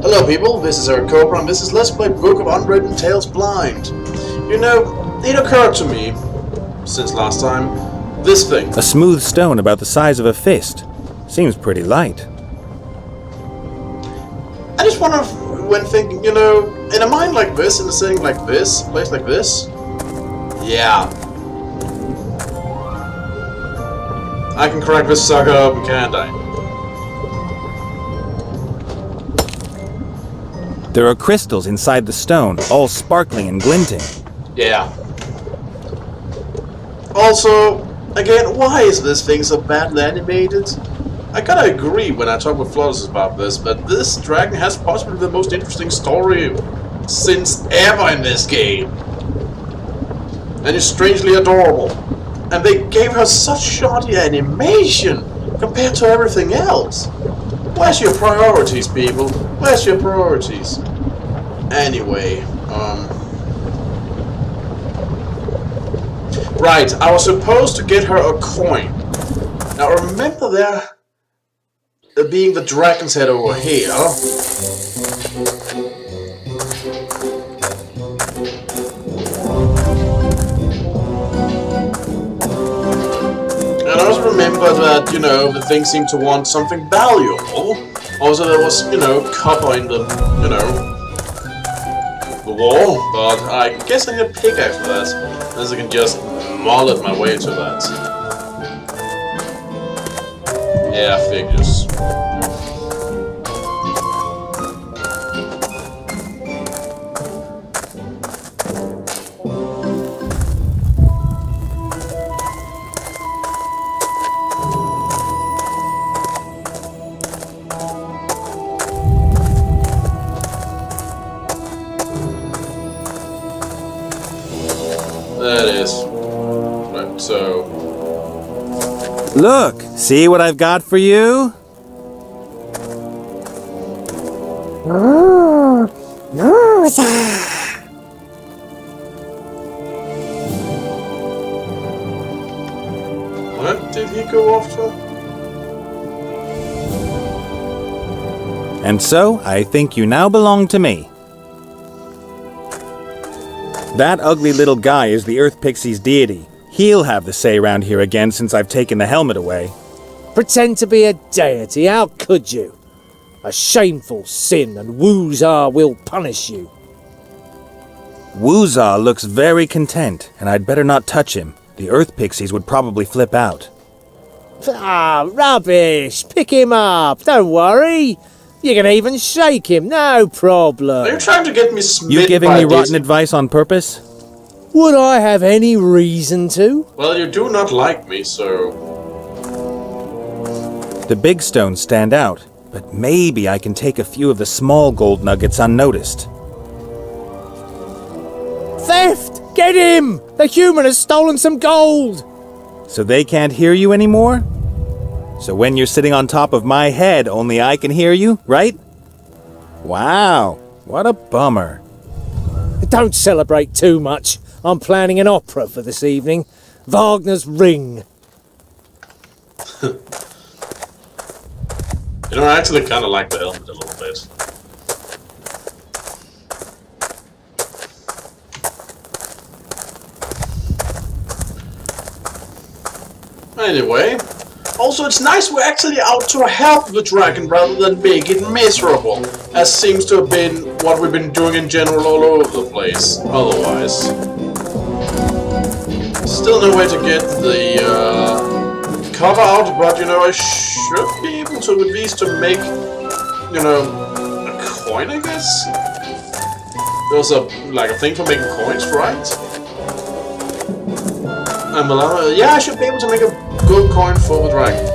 Hello people, this is Eric Cobra and this is Let's Play Book of Unwritten Tales Blind. You know, it occurred to me, since last time, this thing. A smooth stone about the size of a fist. Seems pretty light. I just wonder if, when thinking, you know, in a mind like this, in a setting like this, a place like this, yeah. I can crack this sucker open, can't I? There are crystals inside the stone, all sparkling and glinting. Yeah. Also, again, why is this thing so badly animated? I gotta agree when I talk with Flawless about this, but this dragon has possibly the most interesting story since ever in this game. And is strangely adorable. And they gave her such shoddy animation compared to everything else. Where's your priorities, people? Where's your priorities? Anyway, right, I was supposed to get her a coin. Now remember there being the dragon's head over here. And I also remember that, you know, the thing seemed to want something valuable. Also there was, you know, copper in the, you know, the wall, but I guess I need a pickaxe for that. Unless I can just mullet my way to that. Yeah, figures. That is. Right, so... Look! See what I've got for you? What did he go off to? And so, I think you now belong to me. That ugly little guy is the Earth Pixie's deity. He'll have the say round here again since I've taken the helmet away. Pretend to be a deity, how could you? A shameful sin, and Woozar will punish you. Woozar looks very content, and I'd better not touch him. The Earth Pixies would probably flip out. Ah, rubbish! Pick him up, don't worry. You can even shake him, no problem. Are you trying to get me smitten? You giving by me these- rotten advice on purpose? Would I have any reason to? Well, you do not like me, so... The big stones stand out, but maybe I can take a few of the small gold nuggets unnoticed. Theft! Get him! The human has stolen some gold! So they can't hear you anymore? So when you're sitting on top of my head, only I can hear you, right? Wow, what a bummer. Don't celebrate too much. I'm planning an opera for this evening. Wagner's Ring. You know, I actually kind of like the helmet a little bit. Anyway, also it's nice we're actually out to help the dragon rather than make it miserable, as seems to have been what we've been doing in general all over the place, otherwise. Still no way to get the cover out, but you know, I should be able to at least to make, you know, a coin, I guess? There's a thing for making coins, right? Yeah, I should be able to make a good coin for the dragon.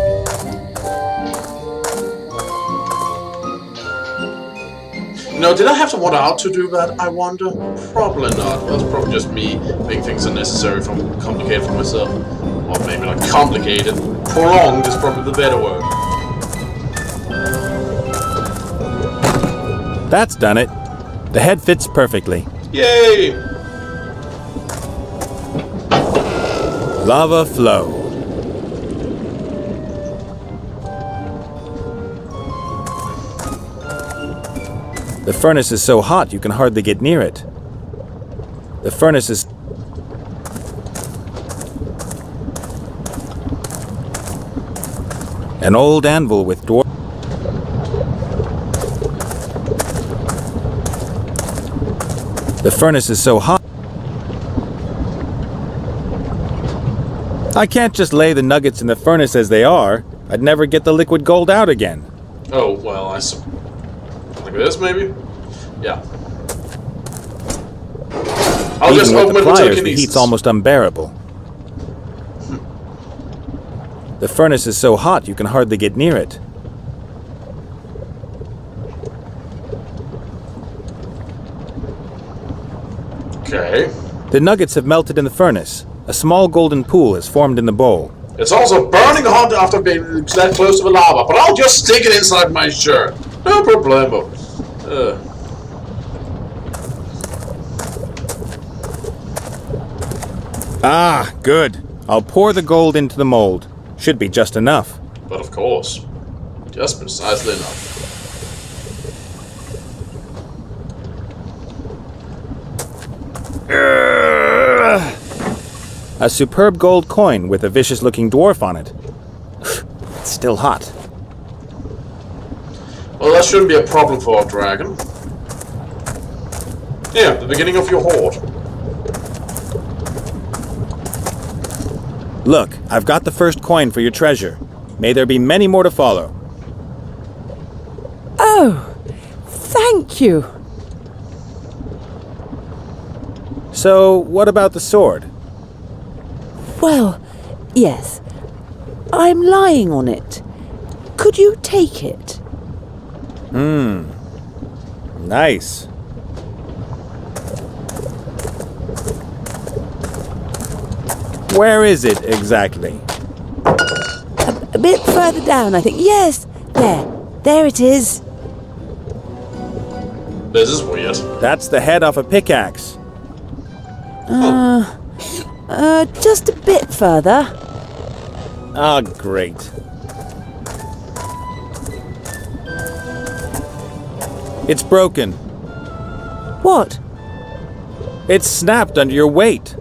No, did I have to water out to do that, I wonder? Probably not. That's probably just me making things unnecessary complicated for myself. Or maybe not complicated. Prolonged is probably the better word. That's done it. The head fits perfectly. Yay! Lava flow. The furnace is so hot you can hardly get near it. The furnace is... An old anvil with dwarf... The furnace is so hot... I can't just lay the nuggets in the furnace as they are. I'd never get the liquid gold out again. Oh, well, like this, maybe? Yeah. I'll Even just with open the it with pliers, the telekinesis. heat's almost unbearable. The furnace is so hot you can hardly get near it. Okay. The nuggets have melted in the furnace. A small golden pool has formed in the bowl. It's also burning hot after being that close to the lava, but I'll just stick it inside my shirt. No problemo. Ah, good. I'll pour the gold into the mold. Should be just enough. But of course. Just precisely enough. A superb gold coin with a vicious-looking dwarf on it. It's still hot. Well, that shouldn't be a problem for a dragon. Here, the beginning of your hoard. Look, I've got the first coin for your treasure. May there be many more to follow. Oh, thank you. So, what about the sword? Well, yes. I'm lying on it. Could you take it? Nice. Where is it exactly? A bit further down, I think. Yes, there. There it is. This is weird. That's the head off a pickaxe. Just a bit further. Ah, great. It's broken. What? It's snapped under your weight.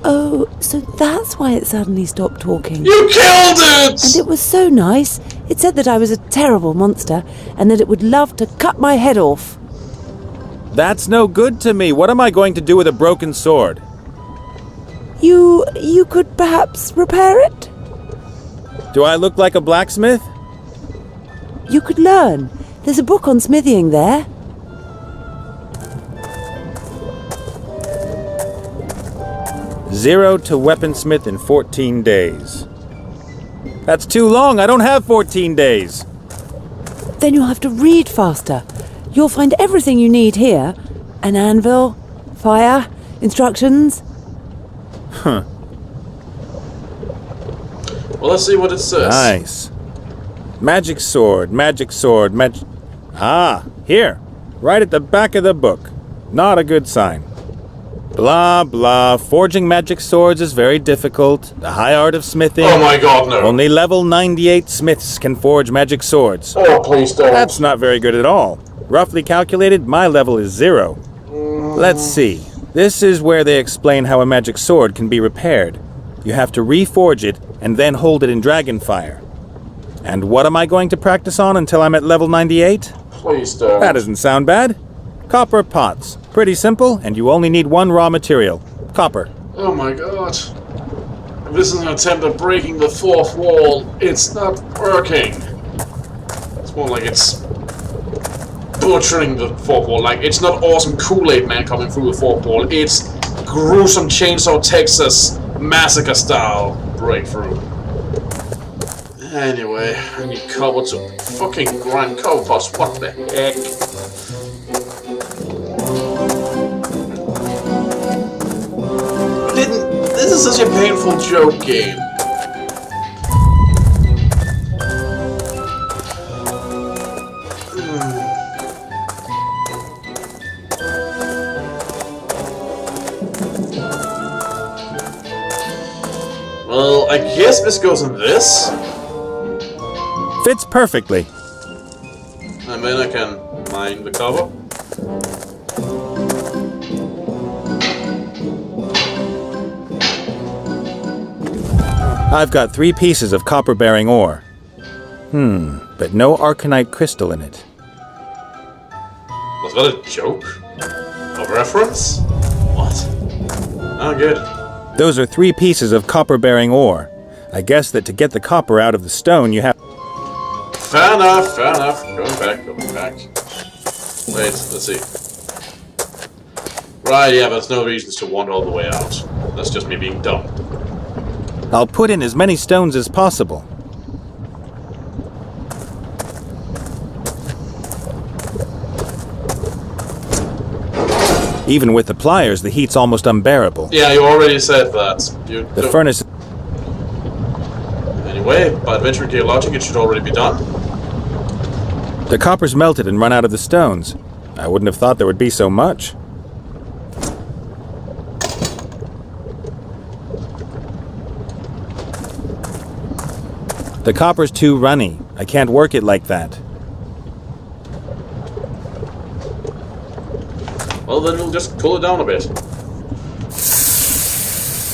Oh, so that's why it suddenly stopped talking. You killed it! And it was so nice. It said that I was a terrible monster and that it would love to cut my head off. That's no good to me. What am I going to do with a broken sword? You could perhaps repair it? Do I look like a blacksmith? You could learn. There's a book on smithing there. Zero to weaponsmith in 14 days. That's too long. I don't have 14 days. Then you'll have to read faster. You'll find everything you need here. An anvil, fire, instructions. Well, let's see what it says. Nice. Magic sword, Ah, here. Right at the back of the book. Not a good sign. Blah, blah. Forging magic swords is very difficult. The high art of smithing. Oh my god, no. Only level 98 smiths can forge magic swords. Oh, please don't. That's not very good at all. Roughly calculated, my level is 0. Let's see. This is where they explain how a magic sword can be repaired. You have to reforge it and then hold it in dragonfire. And what am I going to practice on until I'm at level 98? Please don't. That doesn't sound bad. Copper pots. Pretty simple, and you only need one raw material. Copper. Oh my god. If this is an attempt at breaking the fourth wall, it's not working. It's more like it's butchering the fourth wall. Like, it's not awesome Kool-Aid Man coming through the fourth wall. It's gruesome Chainsaw Texas massacre style breakthrough. Anyway, I need cobble to fucking grind cobble pots. What the heck? This is such a painful joke game. Well, I guess this goes in this. Fits perfectly. I then I can mine the copper. I've got 3 pieces of copper-bearing ore. But no arcanite crystal in it. Was that a joke? A reference? What? Oh, good. Those are 3 pieces of copper-bearing ore. I guess that to get the copper out of the stone, you have... Fair enough, fair enough. Going back. Wait, let's see. Right, yeah, but there's no reasons to wander all the way out. That's just me being dumb. I'll put in as many stones as possible. Even with the pliers, the heat's almost unbearable. Yeah, you already said that. The furnace... Anyway, by adventure logic, it should already be done. The copper's melted and run out of the stones. I wouldn't have thought there would be so much. The copper's too runny. I can't work it like that. Well, then we'll just pull it down a bit.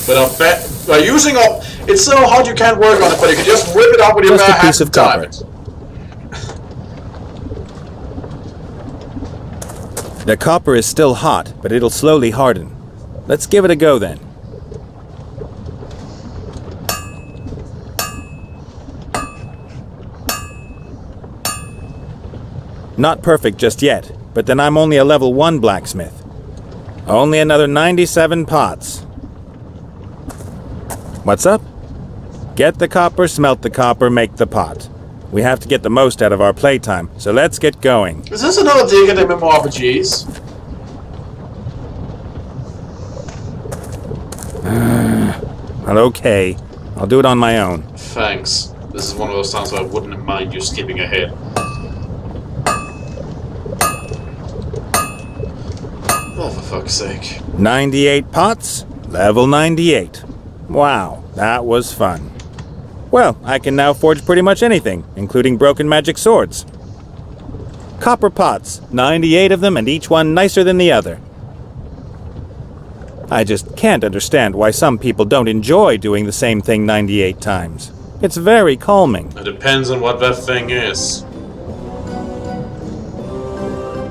But I bet by using up, it's so hard you can't work on it, but you can just rip it up with your Just bare a hands piece of and time copper. it. The copper is still hot, but it'll slowly harden. Let's give it a go then. Not perfect just yet, but then I'm only a level 1 blacksmith. Only another 97 pots. What's up? Get the copper, smelt the copper, make the pot. We have to get the most out of our playtime, so let's get going. Is this another dig at MMORPGs? Well, okay. I'll do it on my own. Thanks. This is one of those times where I wouldn't mind you skipping ahead. Oh, for fuck's sake. 98 pots, level 98. Wow, that was fun. Well, I can now forge pretty much anything, including broken magic swords. Copper pots, 98 of them, and each one nicer than the other. I just can't understand why some people don't enjoy doing the same thing 98 times. It's very calming. It depends on what that thing is.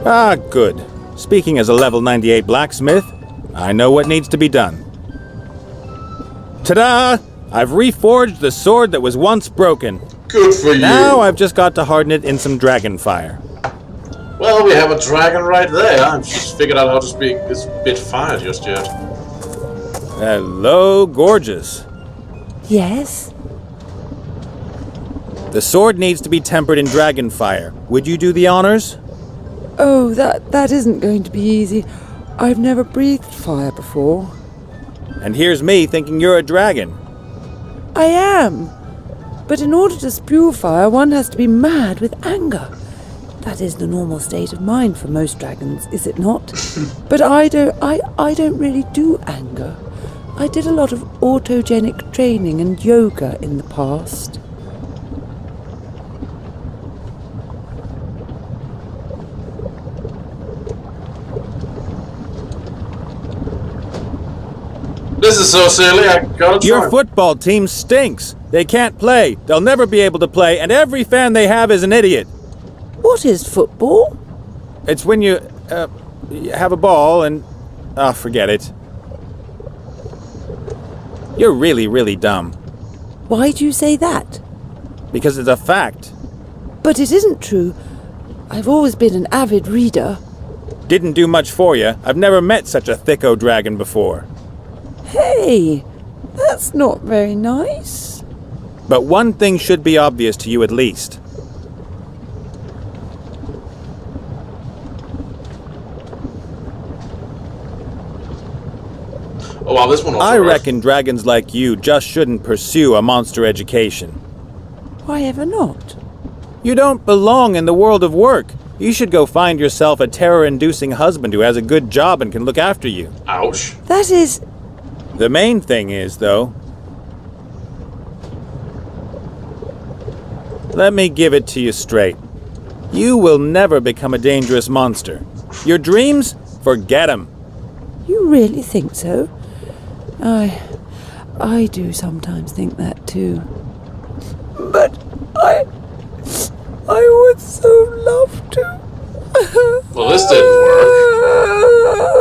Ah, good. Speaking as a level 98 blacksmith, I know what needs to be done. Ta-da! I've reforged the sword that was once broken. Good for you. Now I've just got to harden it in some dragon fire. Well, we have a dragon right there. I've just figured out how to speak this bit fire just yet. Hello, gorgeous. Yes? The sword needs to be tempered in dragon fire. Would you do the honors? Oh, that isn't going to be easy. I've never breathed fire before. And here's me thinking you're a dragon. I am. But in order to spew fire, one has to be mad with anger. That is the normal state of mind for most dragons, is it not? But I don't really do anger. I did a lot of autogenic training and yoga in the past. This is so silly, I gotta try. Your football team stinks. They can't play. They'll never be able to play, and every fan they have is an idiot. What is football? It's when you have a ball and... Oh, forget it. You're really, really dumb. Why do you say that? Because it's a fact. But it isn't true. I've always been an avid reader. Didn't do much for you. I've never met such a thicko dragon before. Hey, that's not very nice. But one thing should be obvious to you at least. Oh wow, this one also I works. reckon dragons like you just shouldn't pursue a monster education. Why ever not? You don't belong in the world of work. You should go find yourself a terror-inducing husband who has a good job and can look after you. Ouch. That is... The main thing is, though... Let me give it to you straight. You will never become a dangerous monster. Your dreams? Forget 'em. You really think so? I do sometimes think that too. But I would so love to. Well, this didn't work.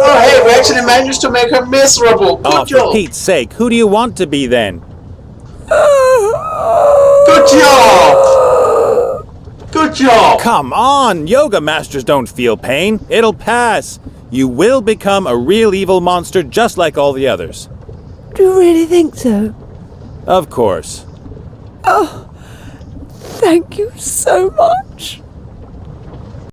Oh, hey, we actually managed to make her miserable. Oh, Good job. for Pete's sake, who do you want to be then? Good job. Good job. Come on! Yoga masters don't feel pain. It'll pass. You will become a real evil monster just like all the others. Do you really think so? Of course. Oh, thank you so much.